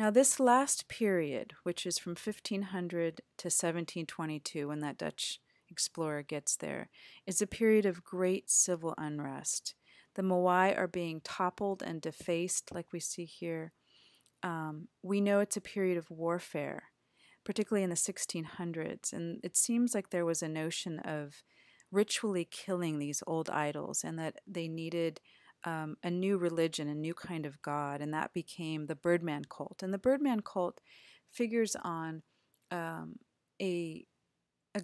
Now, this last period, which is from 1500 to 1722, when that Dutch explorer gets there, is a period of great civil unrest. The Moai are being toppled and defaced, like we see here. We know it's a period of warfare, particularly in the 1600s, and it seems like there was a notion of ritually killing these old idols and that they needed a new religion, a new kind of god, and that became the birdman cult. And the birdman cult figures on a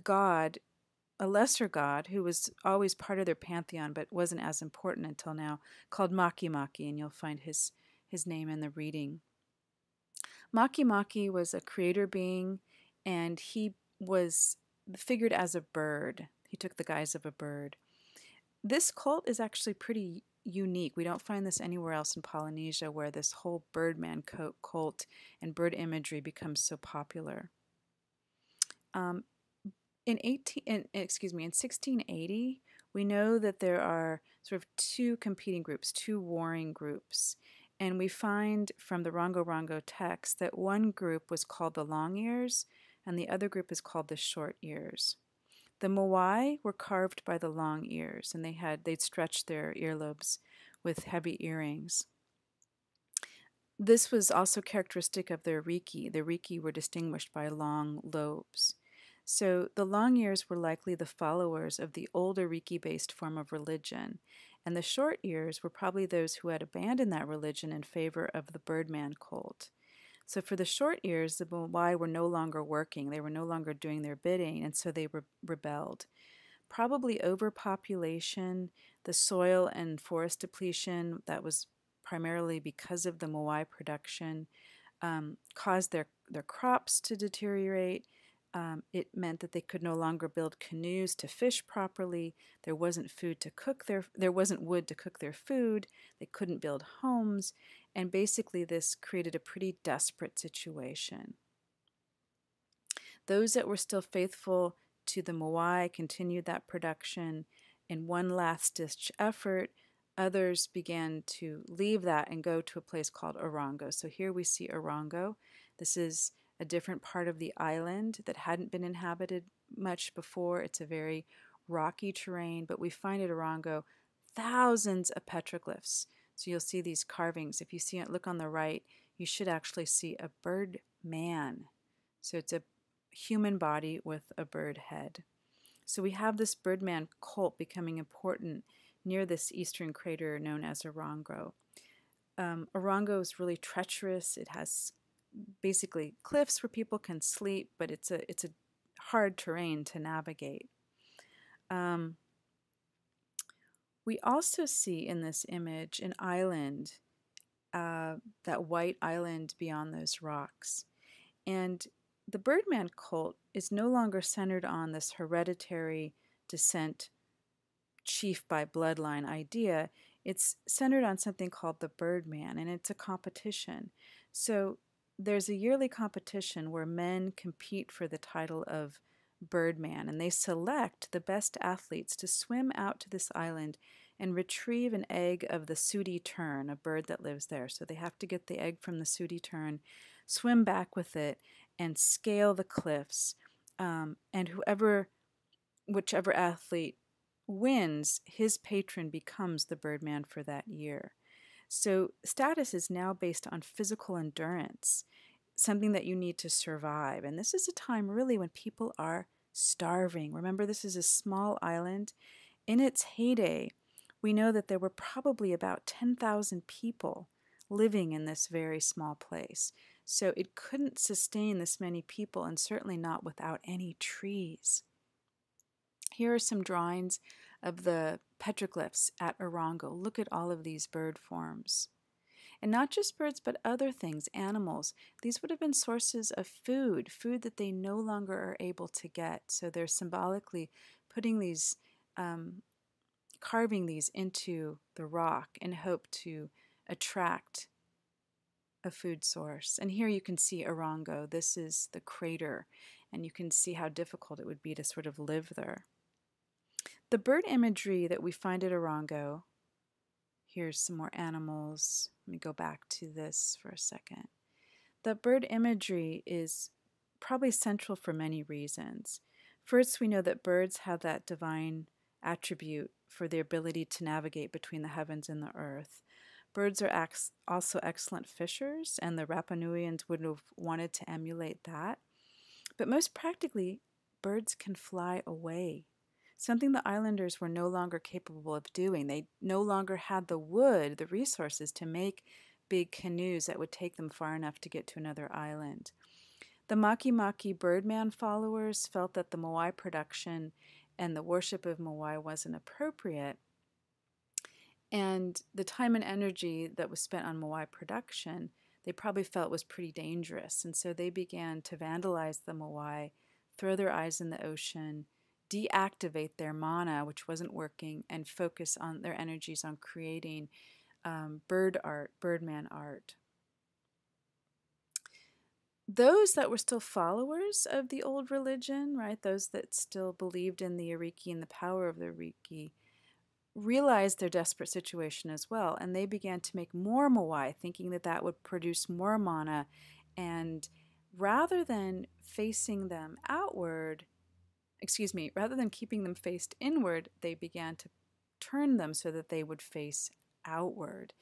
god, a lesser god, who was always part of their pantheon but wasn't as important until now, called Maki Maki, and you'll find his name in the reading. Maki Maki was a creator being, and he was figured as a bird. He took the guise of a bird. This cult is actually pretty unique. We don't find this anywhere else in Polynesia, where this whole birdman cult and bird imagery becomes so popular. In 1680, we know that there are sort of two competing groups, two warring groups. And we find from the Rongo Rongo text that one group was called the long ears and the other group is called the short ears. The Moai were carved by the long ears, and they'd stretched their earlobes with heavy earrings. This was also characteristic of the Riki. The Riki were distinguished by long lobes. So the long ears were likely the followers of the older Riki-based form of religion, and the short ears were probably those who had abandoned that religion in favor of the birdman cult. So for the short ears, the Moai were no longer working, they were no longer doing their bidding, and so they rebelled. Probably overpopulation, the soil and forest depletion that was primarily because of the Moai production caused their crops to deteriorate. It meant that they could no longer build canoes to fish properly. There wasn't wood to cook their food. They couldn't build homes, and basically this created a pretty desperate situation. Those that were still faithful to the Moai continued that production in one last-ditch effort. Others began to leave that and go to a place called Orongo. So here we see Orongo. This is a different part of the island that hadn't been inhabited much before. It's a very rocky terrain, but we find at Orongo thousands of petroglyphs. So you'll see these carvings. If you see it, look on the right, you should actually see a bird man. So it's a human body with a bird head. So we have this birdman cult becoming important near this eastern crater known as Orongo. Orongo is really treacherous. It has basically cliffs where people can sleep, but it's a hard terrain to navigate. We also see in this image an island, that white island beyond those rocks. And the birdman cult is no longer centered on this hereditary descent, chief by bloodline idea. It's centered on something called the birdman, and it's a competition. So there's a yearly competition where men compete for the title of birdman, and they select the best athletes to swim out to this island and retrieve an egg of the sooty tern, a bird that lives there. So they have to get the egg from the sooty tern, swim back with it, and scale the cliffs. And whichever athlete wins, his patron becomes the birdman for that year. So status is now based on physical endurance, something that you need to survive. And this is a time really when people are starving. Remember, this is a small island. In its heyday, we know that there were probably about 10,000 people living in this very small place. So it couldn't sustain this many people, and certainly not without any trees. Here are some drawings of the petroglyphs at Orongo. Look at all of these bird forms. And not just birds, but other things, animals. These would have been sources of food that they no longer are able to get. So they're symbolically putting these, carving these into the rock in hope to attract a food source. And here you can see Orongo. This is the crater, and you can see how difficult it would be to sort of live there. The bird imagery that we find at Orongo, here's some more animals. Let me go back to this for a second. The bird imagery is probably central for many reasons. First, we know that birds have that divine attribute for their ability to navigate between the heavens and the earth. Birds are also excellent fishers, and the Rapa Nuians would have wanted to emulate that. But most practically, birds can fly away, something the islanders were no longer capable of doing. They no longer had the wood, the resources to make big canoes that would take them far enough to get to another island. The Makemake birdman followers felt that the Moai production and the worship of Moai wasn't appropriate, and the time and energy that was spent on Moai production, they probably felt was pretty dangerous. And so they began to vandalize the Moai, throw their eyes in the ocean, deactivate their mana, which wasn't working, and focus on their energies on creating birdman art. Those that were still followers of the old religion, right, those that still believed in the Ariki and the power of the Ariki, realized their desperate situation as well, and they began to make more Moai, thinking that that would produce more mana. And rather than facing them outward, rather than keeping them faced inward, they began to turn them so that they would face outward.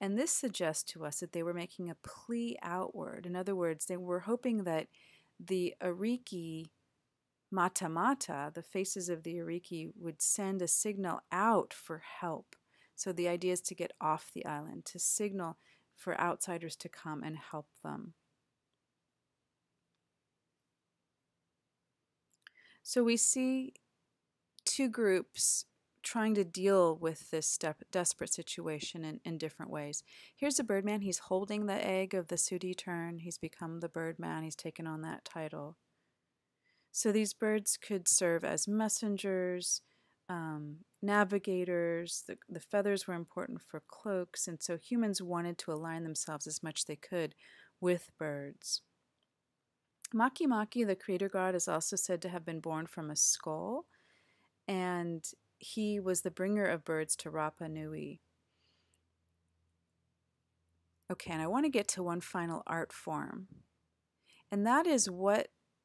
And this suggests to us that they were making a plea outward. In other words, they were hoping that the Ariki Mata, the faces of the Ariki, would send a signal out for help. So the idea is to get off the island, to signal for outsiders to come and help them. So we see two groups trying to deal with this desperate situation in different ways. Here's a birdman. He's holding the egg of the Sudi tern. He's become the birdman. He's taken on that title. So these birds could serve as messengers, navigators. The feathers were important for cloaks, and so humans wanted to align themselves as much as they could with birds. Makemake, the creator god, is also said to have been born from a skull, and he was the bringer of birds to Rapa Nui. Okay, and I want to get to one final art form, and that is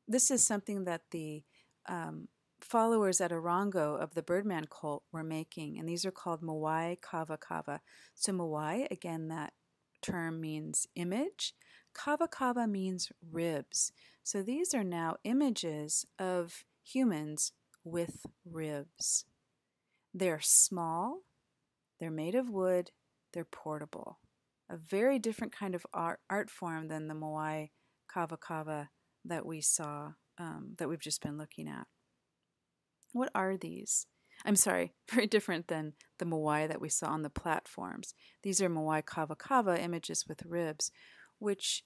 this is something that the followers at Orongo of the Birdman cult were making, and these are called Moai Kava Kava. So Moai, again, that term means image. Kava Kava means ribs. So these are now images of humans with ribs. They're small, they're made of wood, they're portable. A very different kind of art form than the Moai Kava Kava that we saw, that we've just been looking at. What are these? I'm sorry, very different than the Moai that we saw on the platforms. These are Moai Kava Kava, images with ribs, which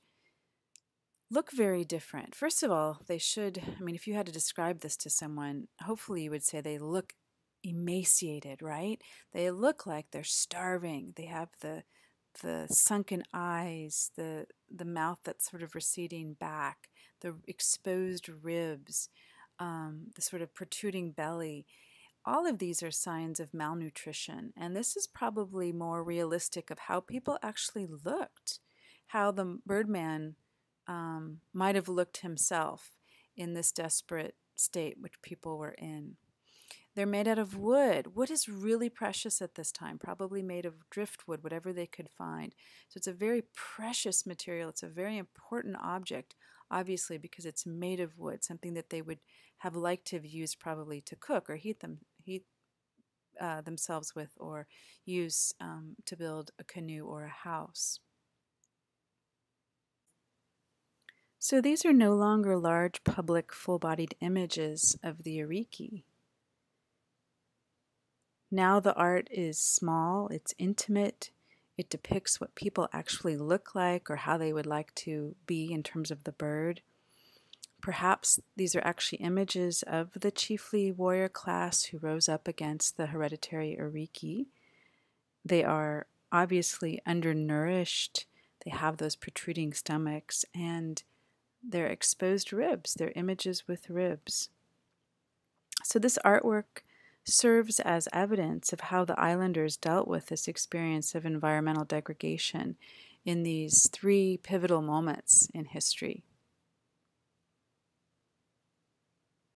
look very different. First of all, if you had to describe this to someone, hopefully you would say they look emaciated, right? They look like they're starving. They have the sunken eyes, the mouth that's sort of receding back, the exposed ribs, the sort of protruding belly. All of these are signs of malnutrition, and this is probably more realistic of how people actually looked, how the birdman might have looked himself in this desperate state which people were in. They're made out of wood. Wood is really precious at this time, probably made of driftwood, whatever they could find. So it's a very precious material. It's a very important object, obviously, because it's made of wood, something that they would have liked to have used probably to cook or heat themselves with, or use to build a canoe or a house. So these are no longer large, public, full-bodied images of the Ariki. Now the art is small, it's intimate, it depicts what people actually look like or how they would like to be in terms of the bird. Perhaps these are actually images of the chiefly warrior class who rose up against the hereditary Ariki. They are obviously undernourished, they have those protruding stomachs, and they're exposed ribs, they're images with ribs. So this artwork serves as evidence of how the islanders dealt with this experience of environmental degradation in these three pivotal moments in history.